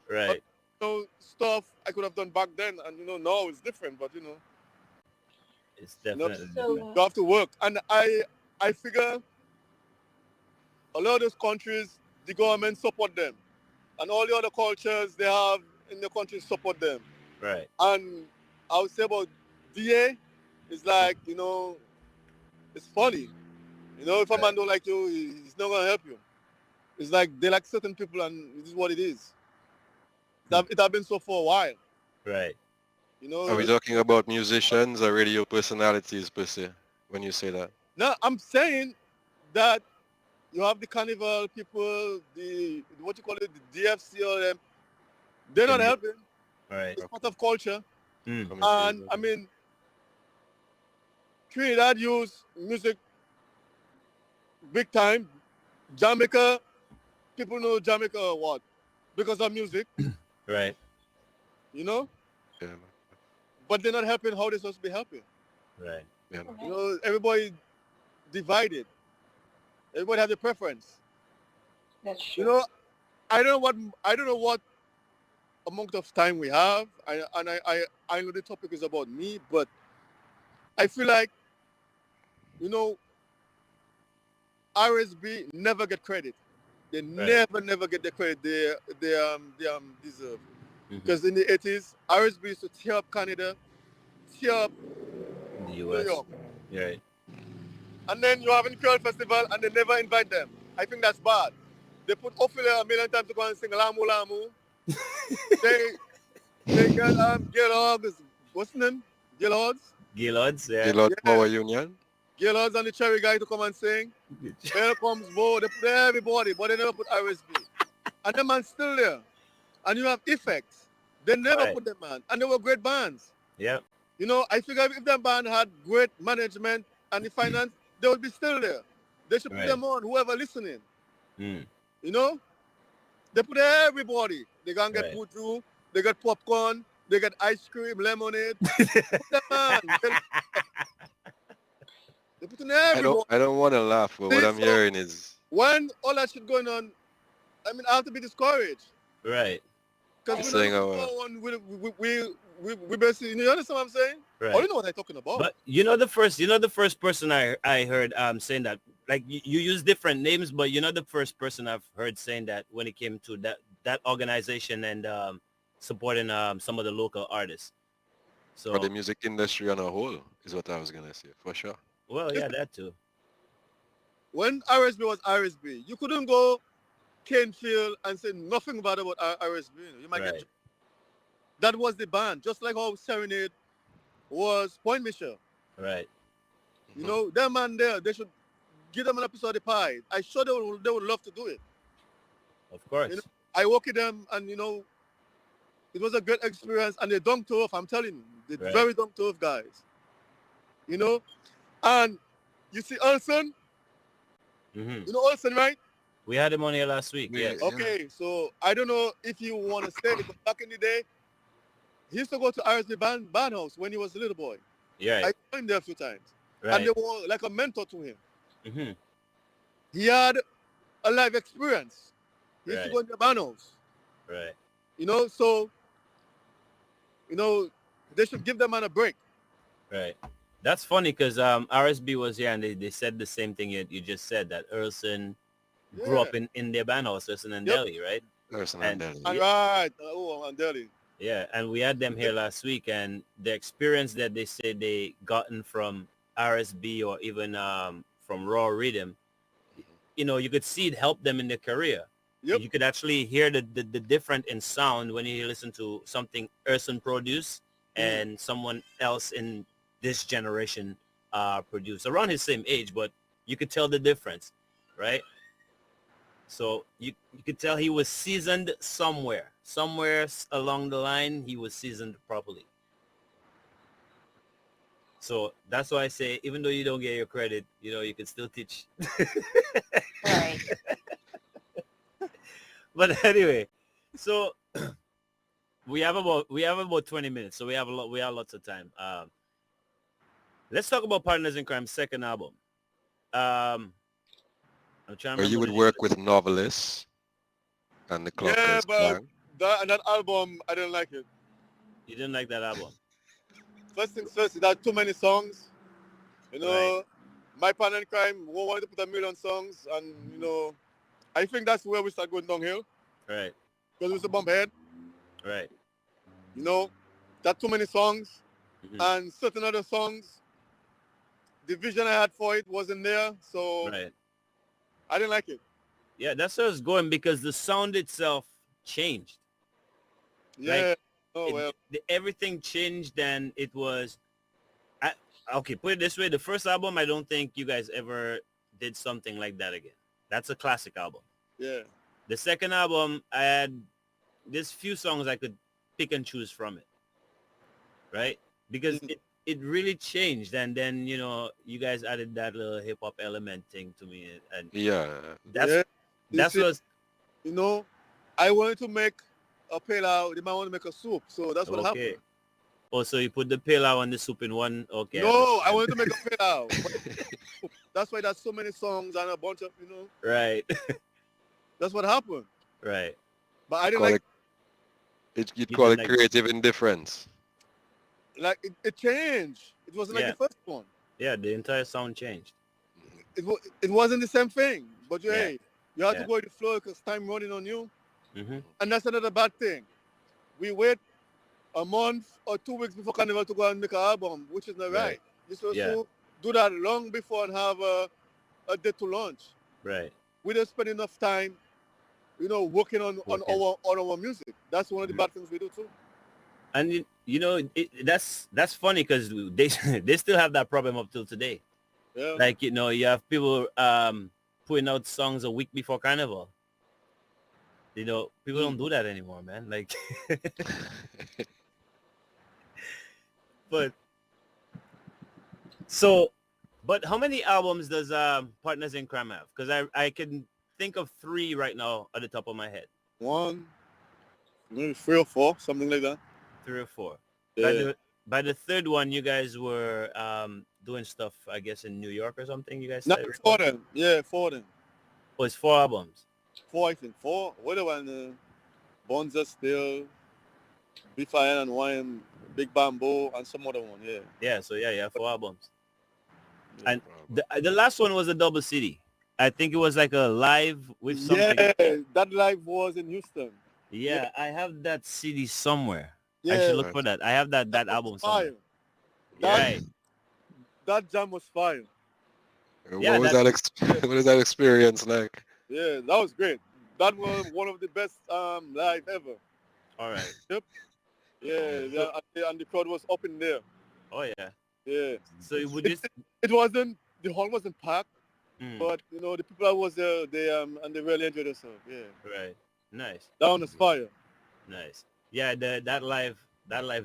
right. stuff I could have done back then, and now it's different. But It's you know, definitely different. So you have to work, and I figure a lot of those countries, the government support them, and all the other cultures they have in the country support them. Right. And I would say about DA is like it's funny. If a man Right. don't like you, he's not gonna help you. It's like they like certain people, and this is what it is. That it have been so for a while. Right. You Are we know. talking about musicians or radio personalities per se when you say that? No, I'm saying that you have the carnival people, the what you call it, the DFC or them. They're not Commu- helping. Right. It's part of culture. Mm. Communities, And I okay. mean, Trinidad use music big time. Jamaica, people know Jamaica what? Because of music, Right. you know? Yeah, man. But they're not helping how they're supposed to be helping. Right. Yeah, man. You Right. know, everybody divided. Everybody has a preference. That's You true. know, I don't know what amount of time we have. I know the topic is about me, but I feel like, you know, RSB never get credit. They Right. never get the credit they deserve. Mm-hmm. Because in the 80s, RSB used to tear up Canada, tear up In the New U.S. York. Right. And then you have a Creole Festival and they never invite them. I think that's bad. They put Ophelia a million times to go and sing Lamu Lamu. They they got Gaylords, what's the name? Gaylords? Gaylords. Yeah. Gaylord Yeah. Power Union? Gaylords and the Cherry Guy to come and sing. Bell comes Bo, they put everybody, but they never put RSB. And the man's still there. And you have Effects. They never Right. put them man. And they were great bands. Yeah. You know, I figure if that band had great management and the finance, they would be still there. They should put Right. them on, whoever listening. Mm. You know? They put everybody. They gonna get Right. voodoo, they get popcorn, they get ice cream, lemonade. Put them on. They put in everybody. I don't want to laugh, but what See, I'm so hearing is when all that shit going on, I mean, I have to be discouraged. Right. Because you're we're Right. not saying looking for one. We basically, you understand what I'm saying? Right. Oh, you know what I'm talking about. But the first person I heard saying that, like, you use different names, but the first person I've heard saying that when it came to that organization and supporting some of the local artists. for the So, music industry on a whole is what I was gonna say, for sure. well, yeah, Listen, that too. when RSB was RSB, you couldn't go Canfield and say nothing bad about RSB. You might get Right. that was the band, just like how Serenade was Point Michelle. Right. You Mhm. know, that man there, they should give them an episode of the pie. I sure they would love to do it. Of You know, course. I work with them, and you know, it was a great experience, and they're dunk tough. I'm telling you, they're Right. very dunk tough guys. You know, and you see Olsen, Hmm. you know Olsen, right? We had him on here last week. Yeah, Yes. yeah. Okay, so I don't know if you want to say it, but back in the day, he used to go to RSB band house when he was a little boy. Right. I saw him there a few times, and Right. they were like a mentor to him. Hmm. He had a life experience. He used to Right. go in the band house. Right. You know, so you know they should give them man a break. Right. That's funny because RSB was here and they said the same thing you just said, that Erson grew Yeah. up in their band house, Erson and Yep. Delhi, right? Person And and And yeah, right. Oh, and Delhi. yeah, and we had them here last week, and the experience that they said they gotten from RSB or even from Raw Rhythm, you could see it helped them in their career. Yep. You could actually hear the difference in sound when you listen to something Erson produced and someone else in this generation produced around his same age, but you could tell the difference, right? So you could tell he was seasoned somewhere along the line. He was seasoned properly. So that's why I say, even though you don't get your credit, you can still teach. Right. But anyway, so we have about 20 minutes, so we have lots of time. Let's talk about Partners in Crime second album. I'm trying to Or you remember would the name of work with novelists and the Yeah, clockers but gang. that album I didn't like it. You didn't like that album, First things first, it had too many songs. You know, right? My Partner in Crime wanted to put a million songs, and you know, I think that's where we start going downhill Right, because it was a bump head. right. You know, that too many songs Mhm. and certain other songs. The vision I had for it wasn't there, so Right. I didn't like it. Yeah, that's where it's going because the sound itself changed. Like Yeah. Oh well. everything changed, and it was I, okay. Put it this way: the first album, I don't think you guys ever did something like that again. That's a classic album. Yeah. The second album, I had there's few songs I could pick and choose from it, right? Because Mm. it really changed, and then you guys added that little hip hop element thing to me, and Yeah. that's Yeah. You that's see, was you know, I wanted to make a pilau. They might want to make a soup, so that's what okay. happened. Also, you put the pilau and the soup in one. Okay, I No, I understand. wanted to make a pilau, but that's why there's so many songs and a bunch of Right, That's what happened. right. But I didn't Call like it, you'd You call didn't it like the soup. creative indifference. it changed. It wasn't like the Yeah, first one. yeah. The entire sound changed. It wasn't the same thing. But Yeah, hey, you have to yeah. go with the flow because time running on you, Mm-hmm. and that's another bad thing. We wait a month or 2 weeks before Carnival to go and make an album, which is not Right. right. You're supposed Yeah. to do that long before and have a date to launch. Right. We don't spend enough time, working Working. on our music. That's one of the Mhm. bad things we do too. And that's funny because they they still have that problem up till today. Yeah. Like you have people putting out songs a week before Carnival. People don't Mm. do that anymore, man. Like, but so, but how many albums does Partners in Crime have? Because I can think of three right now at the top of my head, One, maybe 3 or 4, something like that. three or four. By Yeah. the third one, you guys were doing stuff, I guess, in New York or something. You guys Not started for recording. them. Yeah, for them. Oh, it's four albums. 4, I think. 4. What the one? Bonza Still, Beef Iron and Wine, Big Bamboo, and some other one. Yeah. Yeah, so yeah, four albums. Yeah. And the last one was a double CD. I think it was like a live with something. Yeah, that live was in Houston. Yeah, Yeah, I have that CD somewhere. I should yeah, look Right. for that. I have that that that was album somewhere. fire. Yeah, That right. that jam was fire. Yeah, What was that that? What is that experience like? Yeah, that was great. That was one of the best live ever. all right. Yep. Yeah, So and the crowd was up in there. oh yeah. Yeah. So it would It, just it wasn't the hall wasn't packed, mm, but the people that was there, they really enjoyed themselves. Yeah, right. Nice. that one was fire. Nice. Yeah, that live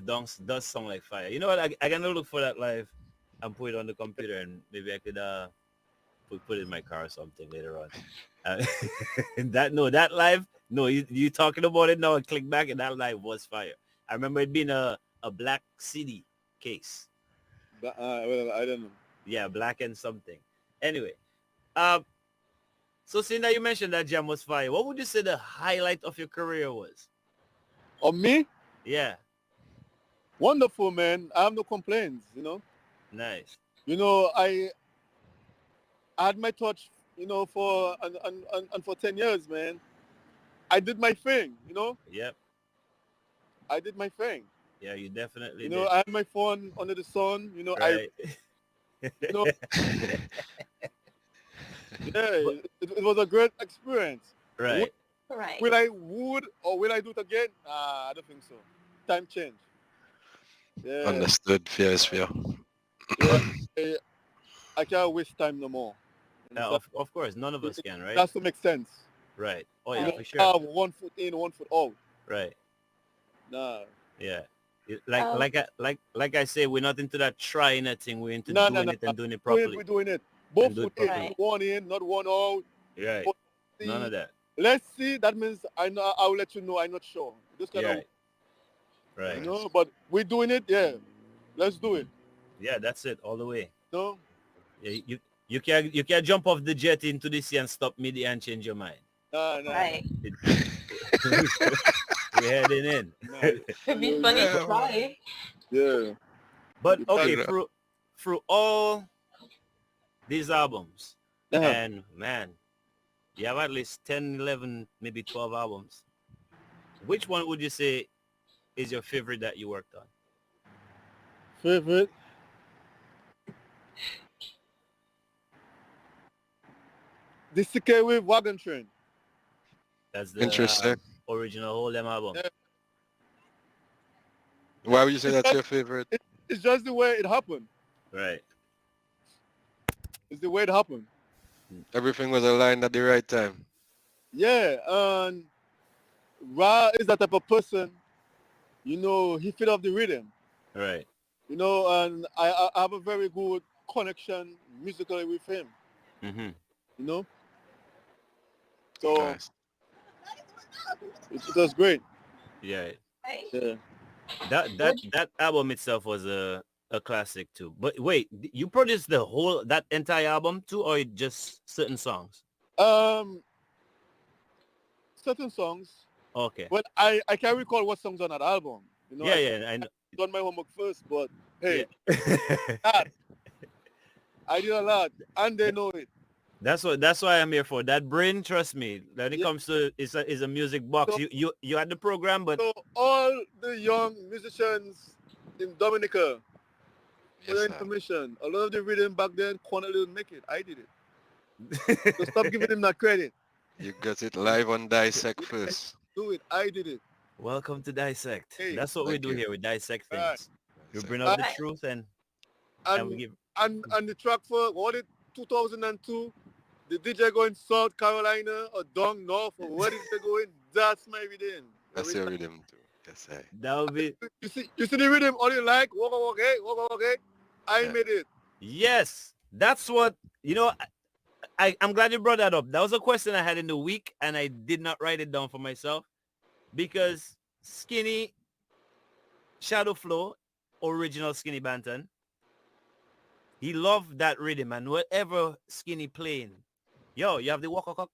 does sound like fire. You know what? I gonna look for that live and put it on the computer and maybe I could put it in my car or something later on. Uh, that live, no, you talking about it now and click back and that live was fire. I remember it being a black CD case. Well, I don't know. Yeah, black and something. Anyway, uh, so seeing that you mentioned that jam was fire, what would you say the highlight of your career was? On me, Yeah, wonderful man. I have no complaints. nice. I had my touch. For and for 10 years, man. I did my thing. Yep. I did my thing. Yeah, you definitely did. I had my fun under the sun. Right. You know, yeah, But- it was a great experience. right. Right. Will I do it again? I don't think so. Time change. Yeah, Understood. Fear is fear. yeah. I can't waste time no more. Yeah, of course, none of us can, It right? has to make sense. Right. Oh You yeah, know, for sure. have 1 foot in, 1 foot out. Right. Nah, Yeah. Um, Like I say, we're not into that trying a thing. We're into no, no, doing no. it and doing it We're properly. doing it. And Both do it foot in, properly. right. one in, not one out. Right. But None of see, that. let's see. That means I'll let you know. I'm not sure. Just kind Yeah. of, Right. But we're doing it. Yeah, let's do it. Yeah, that's it all the way. No, Yeah, you can't jump off the jet into the sea and stop mid and change your mind. nah, nah, Right. It, we're heading in. nah. It'd be Yeah, funny yeah. to try. Yeah. But You okay, can't- through all these albums, Uh-huh. and man, you have at least 10, 11, maybe 12 albums. Which one would you say is your favorite that you worked on? Favorite. The CK Wave Wagon Train. That's the Interesting. original whole them album. Yeah. Why would you say It's that's just, your favorite? it's just the way it happened. Right. It's the way it happened. Everything was aligned at the right time. Yeah, and Ra is that type of person. He feel off the rhythm. Right. And I have a very good connection musically with him. Mm-hmm. You know, so Nice. it was great. Yeah. Right. Yeah. That album itself was a classic too. But wait, you produced that entire album too, or just certain songs? Um, certain songs. Okay. Well, I can't recall what songs on that album. Yeah, I yeah, I know. done my homework first, but Yeah. hey, that, I did a lot, and they know it. That's why I'm here for. That brain, trust me, when it Yeah. comes to is a music box. So, You had the program, but so all the young musicians in Dominica, for Yes, your sir. information, a lot of the rhythm back then, Cornell didn't make it. I did it. So stop giving him that credit. You got it live on Dissect first. Do it. I did it. welcome to Dissect. Hey, That's what we Thank do you. here. We dissect right. things. We Dissect. bring out the Right. truth and we And give. and the track for what it 2002, the DJ going South Carolina or down north or where is they going? That's my rhythm. That's your rhythm too. Yes, sir. That would be You see the rhythm, all you like, walk, okay. I Yeah. made it. yes. That's what I'm glad you brought that up. That was a question I had in the week, and I did not write it down for myself because Skinny Shadow Flow, original Skinny Banton, he loved that rhythm, and whatever Skinny playing, yo, you have the Waka Cock.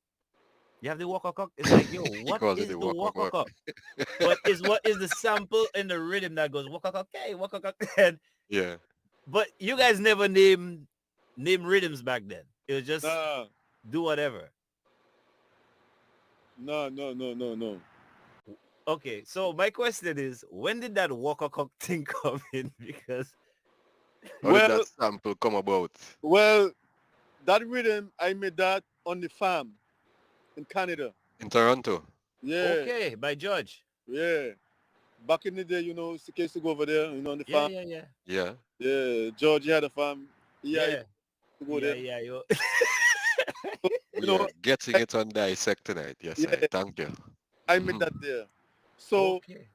You have the Waka Cock. It's like, yo, He what calls it is the the walk, walk, Waka walk. Cock? What is the sample in the rhythm that goes Waka Cock? Hey, Waka Cock. And Yeah. but you guys never name rhythms back then. It was just Nah, do whatever. no. Okay, so my question is, when did that Walker Cock thing come in? Because How did Well, that sample come about? well, that rhythm I made that on the farm in Canada. In Toronto. Yeah, okay, by George. yeah. Back in the day, CK used to go over there, on the Yeah, farm. yeah, yeah, Yeah. Yeah, George had a farm. Yeah, he yeah, used to go yeah, there. yeah. Yo. We You are know, getting it on Dissect tonight. Yes, sir. yeah, Thank you. I made that there. So Okay,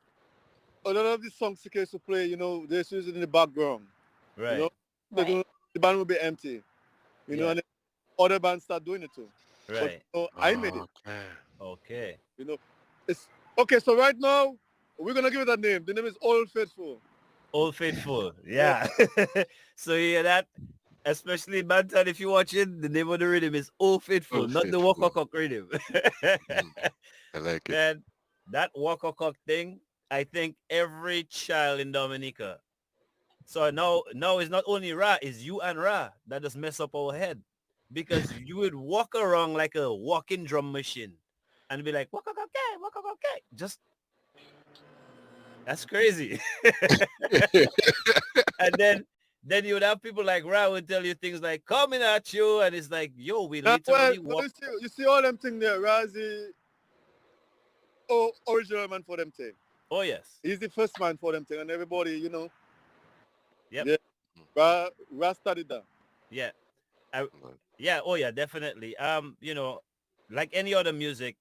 a lot of the songs CK used to play, they used to use it in the background. You right, know, Right. the band will be empty. yeah, And then other bands start doing it too. But right, I made it. Okay. okay. You know, it's okay. So right now we're gonna give it a name. The name is Old Faithful. Old Faithful, Yeah, yeah. So you hear that? Especially Bantan, if you're watching, the name of the rhythm is Old Faithful, Oh, not the faithful. Walker Cock rhythm. Mhm. I like it. Man, that Walker Cock thing, I think every child in Dominica. So now it's not only Ra, it's you and Ra that just mess up our head. Because you would walk around like a walking drum machine and be like, waka okay, waka okay. Just, that's crazy. And then you would have people like Ra would tell you things like coming at you, and it's like, yo, we now, well, literally walk. you see all them thing there. Razi, original man for them thing. Oh yes. He's the first man for them thing, and everybody, Yep. yeah, Ra started that. Yeah. Yeah, oh yeah, definitely. Like any other music,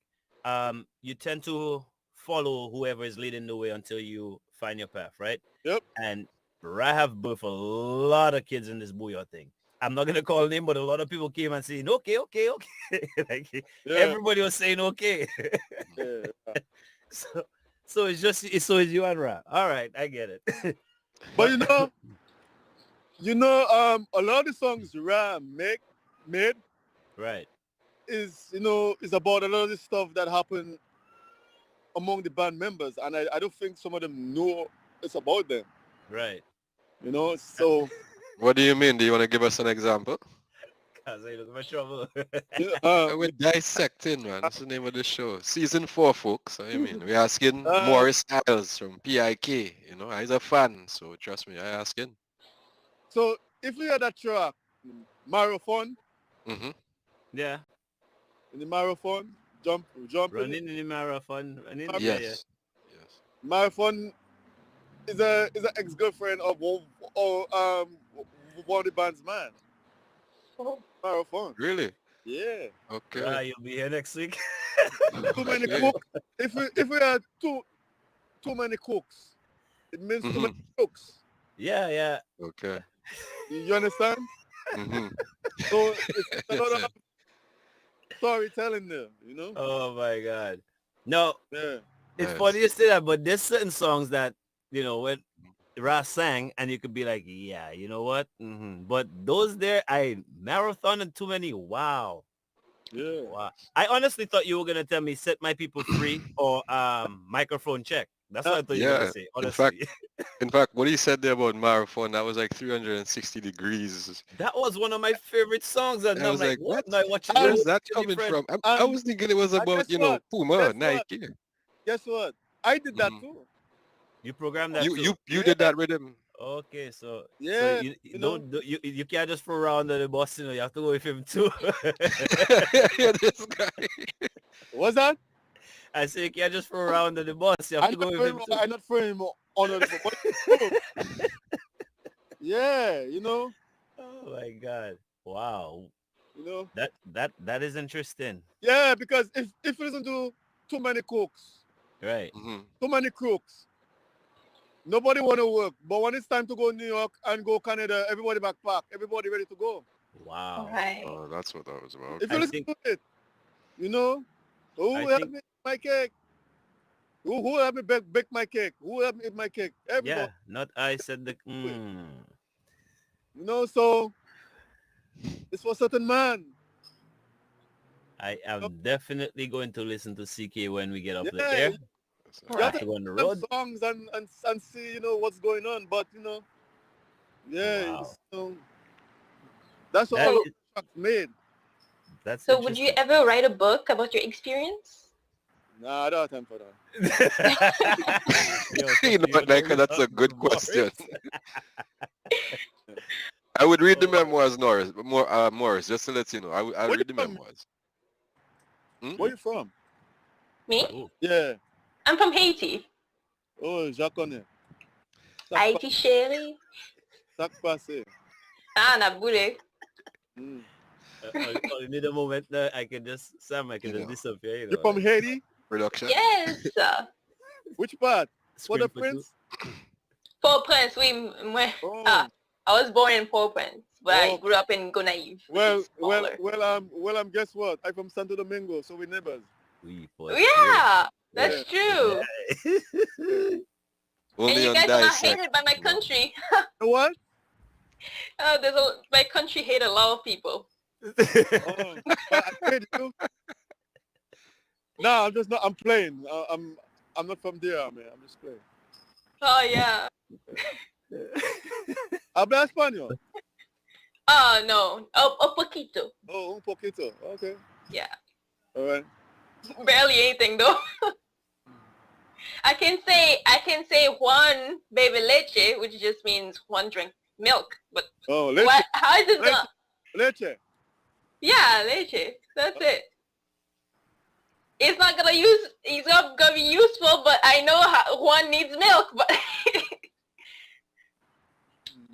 you tend to follow whoever is leading the way until you find your path, right? Yep. And I have birthed a lot of kids in this booyah thing. I'm not gonna call name, but a lot of people came and saying, okay. Like Yeah, everybody was saying okay. yeah. so so it's you and Ra. All right, I get it. But a lot of the songs Ra made Right, is about a lot of the stuff that happened among the band members, and I don't think some of them know it's about them. right. So What do you mean? Do you want to give us an example? Cause I look for trouble. yeah, We're dissecting, man. That's the name of the show. Season 4, folks. I mean, we're asking uh, Morris Styles from PIK. He's a fan, so trust me, I asking. so if you hear that track, Marathon, Mm-hmm. Yeah. in the Marathon, jump in Running in the marathon. Running, yeah, yeah. Yes. Yes. Marathon is a ex-girlfriend of one of the band's man. Oh. Marathon. Really? Yeah. Okay. Right, you'll be here next week. Too many Okay. cooks. If we had too many cooks, it means too many Mm-hmm. cooks. Yeah, yeah. Okay. You understand? Mm-hmm. So it's a lot of storytelling there, you know? Oh my God. No, Yeah. it's funny Nice. you say that, but there's certain songs that, when Ras sang and you could be like, yeah, you know what? But those there, I marathon and too many. Wow. Yeah. Wow. I honestly thought you were going to tell me set my people free or microphone check. That's what I thought you were going to Yeah. say, In fact, honestly. what he said there about marathon, that was like 360 degrees. That was one of my favorite songs. And I I'm was like, like, what? what? No, I watch it And Where's go that to coming different. from? I and, was thinking it was and about, guess what? Puma, Guess what? Nike. Guess what? I did that Hmm. too. You program that You too. you you Yeah. did that rhythm. Okay, so Yeah. you You know? don't you can't just throw around the boss, you have to go with him too. Yeah, this guy. What's that? I say you can't just throw around the boss, you have to go with him too. I'm not throwing him under the but cool. Yeah, Oh my God! Wow, you know. that is interesting, Yeah, because if it doesn't do too many cooks, right? Hmm. too many crooks, nobody want to work. But when it's time to go New York and go Canada, everybody backpack, everybody ready to go. All Wow. right. Oh, that's what that was about. If you I listen think to it, you know, I who helped think me eat my cake? Who helped me bake my cake? Who helped me eat my cake? yeah. Everybody. Not I said the. Do it. So it's for certain man. I You know? am definitely going to listen to CK when we get off the Yeah, air. you That's I have have to to Right. go on the them road. songs and see, what's going on. But yeah, Wow. that's what That all So, of is the tracks made. that's so would you interesting. ever write a book about your experience? Nah, I don't have time for that. Yo, You know Sophie, what, you know Nika, we that's a talking good to question. Morris. I would read the Oh, memoirs, Morris, just to let you know. I'll Where you read the from? memoirs. Hmm? Where you from? Me? oh, Yeah. I'm from Haiti. Oh, Jacques Conne. Haiti, chérie. Sac passé. Ah, na boule. Mm. only the moment that I can just Sam, I can You just know, disappear. You from Haiti? production. Yes. Which part? For the Screen for two. Prince? Port-au-Prince, oui. Oh. I was born in Port-au-Prince, but I Oh. grew up in Gonaïve, which Well, is smaller. guess what? I'm from Santo Domingo, so we're neighbors. Oui, for sure. Yeah, Yeah. that's true. Yeah. And Only you on guys are not dissect. hated by my You know. country. You know what? My country hate a lot of people. Oh, I paid you. No, I'm just not. I'm playing. I'm not from there, man. I'm just playing. Oh yeah. Habla español. Oh no. Un poquito. Oh, un poquito. Okay. Yeah. All right. Barely anything though. I can say one baby leche, which just means one drink milk. But Oh, leche. what? How is it Leche. done? Leche. Yeah, leche. That's it. It's not gonna be useful, but I know how one needs milk. But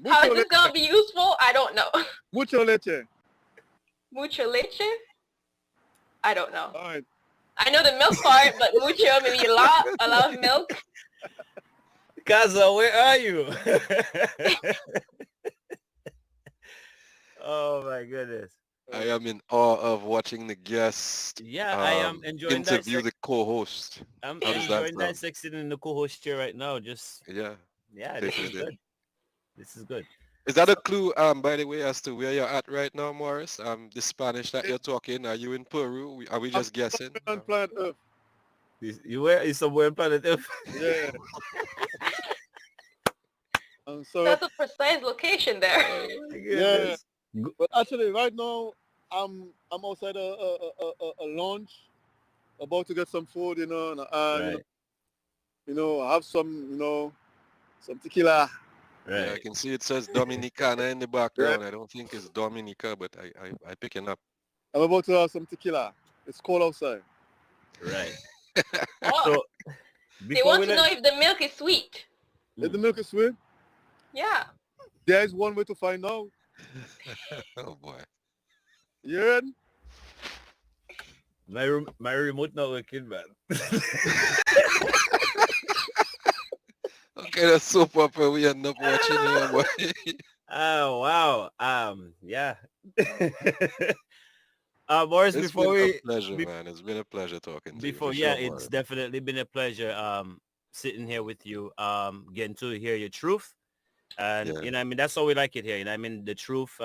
how Mucho is this leche. gonna be useful? I don't know. Mucho leche. Mucho leche? I don't know. All right. I know the milk part, but mucho maybe a lot of milk. Kaza, where are you? Oh my goodness. I am in awe of watching the guest Yeah, I am enjoying interview dissect. the co-host. I'm How does that enjoying sound? dissecting in the co-host chair right now. Just Yeah, yeah, this taking is it in. good. This is good. Is that So a clue, by the way, as to where you're at right now, Morris? The Spanish that you're talking, are you in Peru? Are we I'm just guessing? on planet Earth. you were is somewhere in planet Earth. Yeah. So That's a precise location there. Oh my yeah. goodness. But actually, right now, I'm outside a lounge, about to get some food, Right, I have some, some tequila. Yeah, I right, can see it says Dominicana in the Yeah. background. I don't think it's Dominica, but I picking up. I'm about to have some tequila. It's cold outside. right. Oh, So they before want we to know let if the milk is sweet. If the milk is sweet, Yeah. there is one way to find out. Oh boy. You heard? My remote not working, man. Okay, that's soap opera we end up watching here, boy. Oh wow. Yeah. Morris, It's been a pleasure, man. It's been a pleasure talking to you for yeah, sure, it's Morris. definitely been a pleasure sitting here with you, getting to hear your truth. And Yeah. you know, I mean, that's how we like it here. You know, I mean, the truth.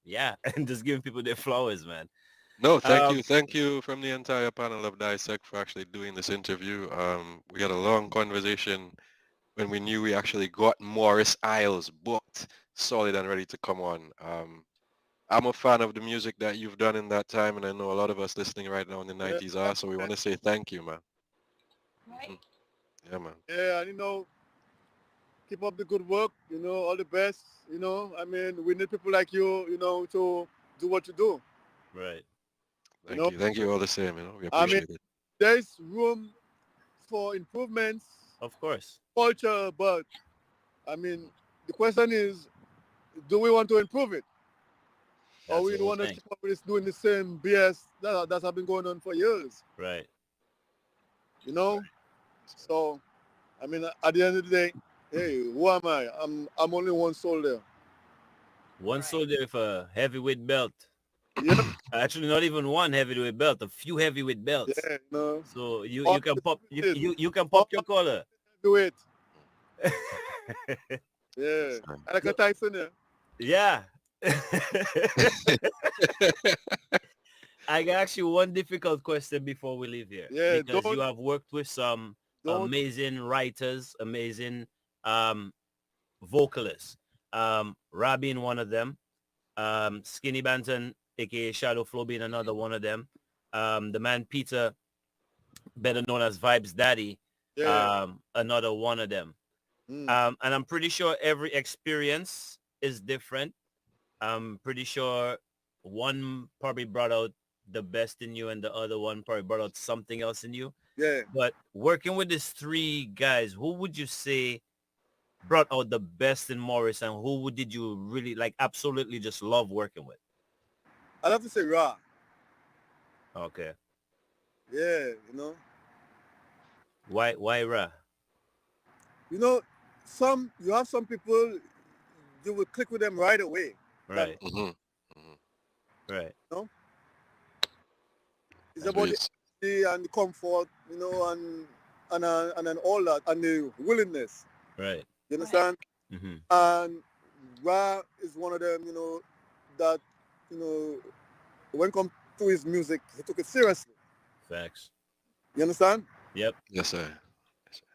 Yeah, and just giving people their flowers, man. No, thank Um, you. Thank you from the entire panel of Dissect for actually doing this interview. We had a long conversation when we knew we actually got Morris Isles booked, solid and ready to come on. I'm a fan of the music that you've done in that time, and I know a lot of us listening right now in the Yeah, 90s are, so we want to say thank you, man. Right. Yeah, man. yeah, and keep up the good work. All the best. I mean, we need people like you. To do what you do. right. You Thank know, you. Thank you all the same, we I mean, appreciate it. there's room for improvements, Of course. culture, but I mean, the question is, do we want to improve it, or That's we the whole want to thing. keep up with this doing the same BS that's been going on for years? Right. You know. So, I mean, at the end of the day, hey, who am I? I'm only one soul there. One Right. soldier with a heavyweight belt. Yep. Actually, not even one heavyweight belt, a few heavyweight belts. Yeah. So All you can pop undisputed. you can All pop your collar. do it. Yeah. Yes, sir. I like a Tyson. Yeah. Yeah. I got actually one difficult question before we leave here Yeah. because you have worked with some Don't. amazing writers, amazing um, vocalists. Ra being one of them, Skinny Banton, aka Shadow Flow being another one of them. The man Peter, better known as Vibes Daddy, Yeah. another one of them. Mm. And I'm pretty sure every experience is different. I'm pretty sure one probably brought out the best in you and the other one probably brought out something else in you. Yeah. But working with these three guys, who would you say brought out the best in Morris and did you really like absolutely just love working with? I'd have to say Ra. Okay. Yeah. Why Ra? You know, you have some people you will click with them right away. That Right. hmm hmm Right. it's That's about really, the energy and the comfort, and then all that and the willingness. Right. You understand? Mm-hmm. And Ra is one of them, that, when it comes to his music, he took it seriously. Facts. You understand? Yep. yes, sir.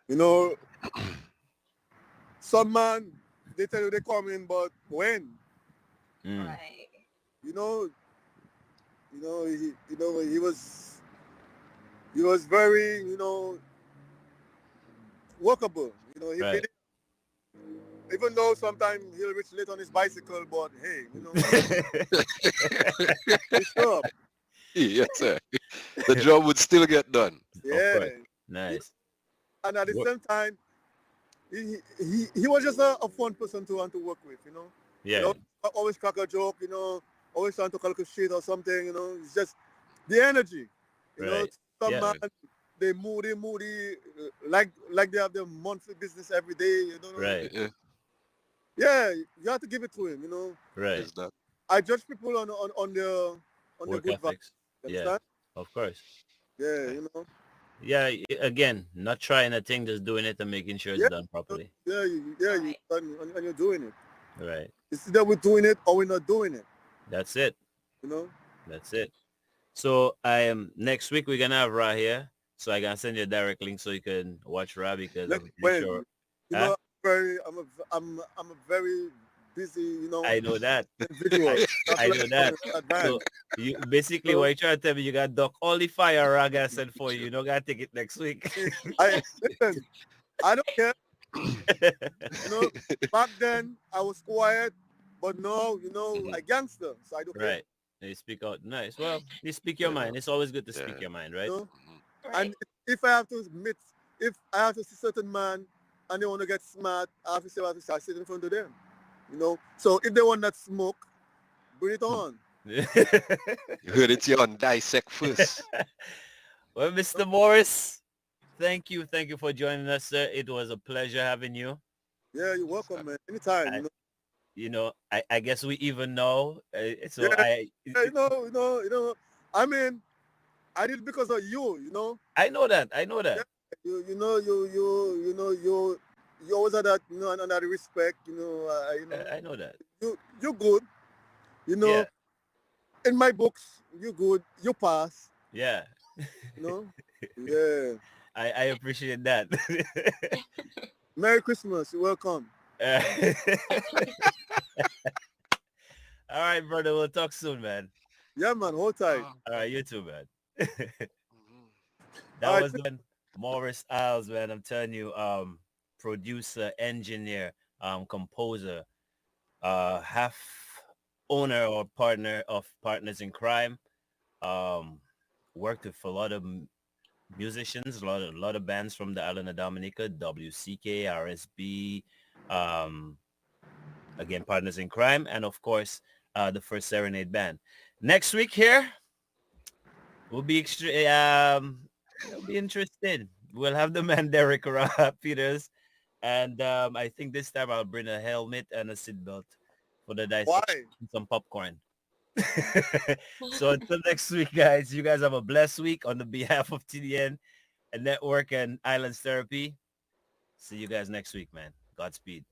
You know, some man, they tell you they coming, but when? Mm. Right. You know, he was very, workable. He Right. made it, even though sometimes he'll reach late on his bicycle, but hey, he show up. Yes, sir. The job would still get done. Of Yeah. course. Nice. And at the Wo- same time, he was just a fun person to want to work with, Yeah. always crack a joke, always trying to calculate shit or something, it's just the energy, Right. some Yeah. man, they moody, like they have their monthly business every day, Right. Yeah, Yeah, you have to give it to him, Right. is that. I judge people on their Work good vibe, ethics. you Yeah. understand? Of course. Yeah, Yeah. Again, not trying a thing, just doing it and making sure it's yeah, done properly. you Right. and you're doing it. Right. It's either we're doing it or we're not doing it, That's it. you know? That's it. So I am next week we're gonna have Ra here. So I can send you a direct link so you can watch Ra because Like I'm pretty when, sure. you Huh? know, I'm a very busy, I know that. individual. I, That's I why know I'm that. in advance. So you basically So what you trying to tell me, you got duck all the fire Ra gonna send for you. You don't gotta take it next week. I listen. I don't care. You know, back then I was quiet, but now I gangster, so I don't care. Right. You speak out. Nice. Well, you speak your Yeah, mind. It's always good to yeah. speak your mind, You right? know? Right. And if I have to admit if I have to see certain man and they want to get smart, I have to say what I have to say. I sit in front of them. You know. So if they want that smoke, bring it on. You heard it here on Dissect First. Well, Mr. Morris, thank you for joining us, sir. It was a pleasure having you. Yeah, you're welcome, man. Anytime, I, you know. I guess we even know. Yeah, So I yeah, I mean, I did it because of you, you know. I know that. I know Yeah, that. you always had that, and that respect, I know that. you good, you know. Yeah. In my books, you good, you pass, Yeah. you know. Yeah. I appreciate that. Merry Christmas, you're welcome. Uh, all right, brother. We'll talk soon, man. Yeah, man, hold tight. All right, you too, man. Mhm. That All right, was man, Morris Isles, man. I'm telling you, producer, engineer, composer, half owner or partner of Partners in Crime. Um, worked with a lot of musicians, a lot of bands from the island of Dominica, WCK, RSB, um, again, Partners in Crime, and of course, the First Serenade Band. Next week here, we'll be it'll be interesting. We'll have the man Derek Peters, and I think this time I'll bring a helmet and a seatbelt for the why? dissection, some popcorn. So until next week, guys, you guys have a blessed week on the behalf of TDN and Network and Islands Therapy. See you guys next week, man. Godspeed.